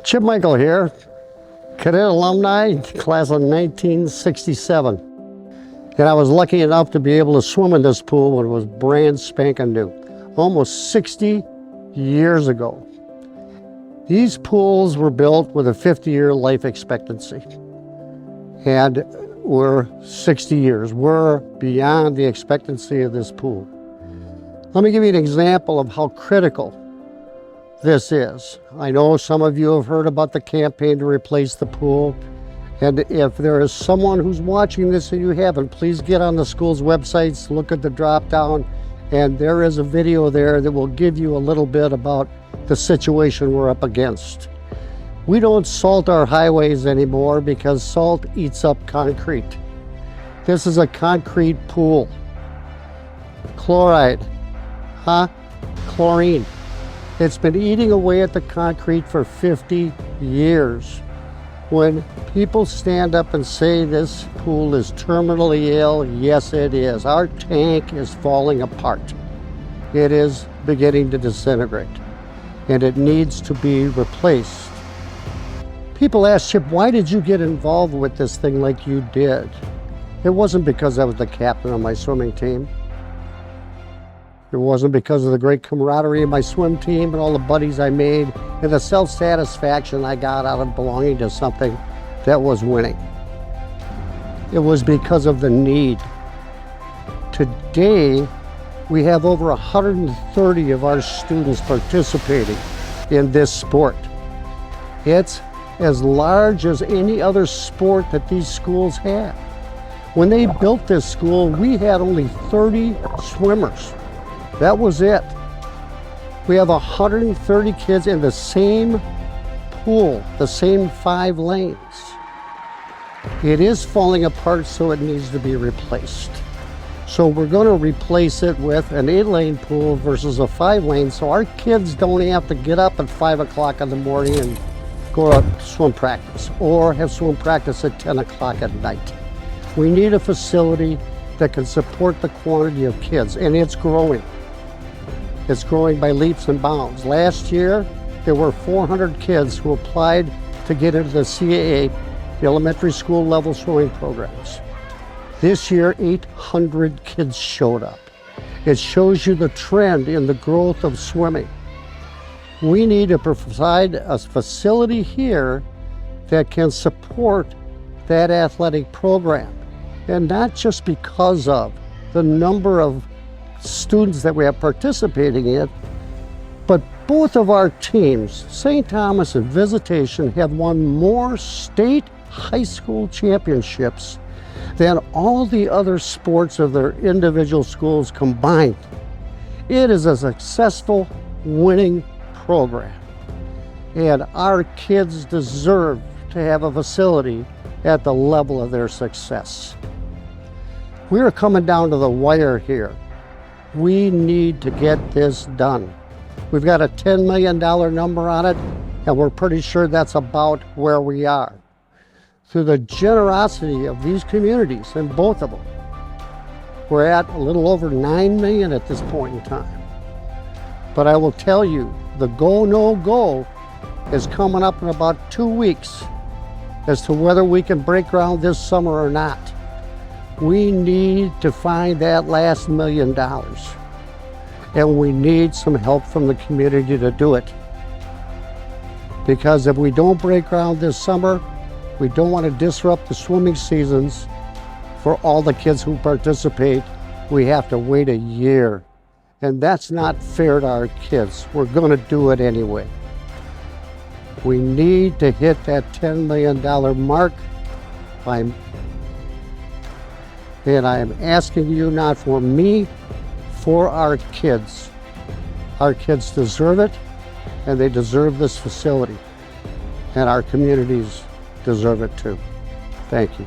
Chip Michael here, cadet alumni, class of 1967. And I was lucky enough to be able to swim in this pool when it was brand spanking new, almost 60 years ago. These pools were built with a 50-year life expectancy. And we're 60 years. We're beyond the expectancy of this pool. Let me give you an example of how critical this is. I know some of you have heard about the campaign to replace the pool. And if there is someone who's watching this and you haven't, please get on the school's websites, look at the drop down, and there is a video there that will give you a little bit about the situation we're up against. We don't salt our highways anymore because salt eats up concrete. This is a concrete pool. Chloride, chlorine. It's been eating away at the concrete for 50 years. When people stand up and say this pool is terminally ill, yes it is. Our tank is falling apart. It is beginning to disintegrate, and it needs to be replaced. People ask Chip, why did you get involved with this thing like you did? It wasn't because I was the captain of my swimming team. It wasn't because of the great camaraderie of my swim team and all the buddies I made and the self-satisfaction I got out of belonging to something that was winning. It was because of the need. Today, we have over 130 of our students participating in this sport. It's as large as any other sport that these schools have. When they built this school, we had only 30 swimmers. That was it. We have 130 kids in the same pool, the same 5 lanes. It is falling apart, so it needs to be replaced. So we're going to replace it with an 8-lane pool versus a 5-lane, so our kids don't have to get up at 5 o'clock in the morning and go out swim practice, or have swim practice at 10 o'clock at night. We need a facility that can support the quantity of kids, and it's growing. It's growing by leaps and bounds. Last year, there were 400 kids who applied to get into the CAA, the elementary school level swimming programs. This year, 800 kids showed up. It shows you the trend in the growth of swimming. We need to provide a facility here that can support that athletic program. And not just because of the number of students that we have participating in, but both of our teams, St. Thomas and Visitation, have won more state high school championships than all the other sports of their individual schools combined. It is a successful, winning program, and our kids deserve to have a facility at the level of their success. We're coming down to the wire here. We need to get this done. We've got a $10 million number on it, and we're pretty sure that's about where we are. Through the generosity of these communities, and both of them, we're at a little over $9 million at this point in time. But I will tell you, the go, no go is coming up in about 2 weeks as to whether we can break ground this summer or not. We need to find that last $1 million, and we need some help from the community to do it. Because if we don't break ground this summer, we don't want to disrupt the swimming seasons for all the kids who participate. We have to wait a year, and that's not fair to our kids. We're going to do it anyway. We need to hit that $10 million mark and I am asking you not for me, for our kids. Our kids deserve it, and they deserve this facility. And our communities deserve it too. Thank you.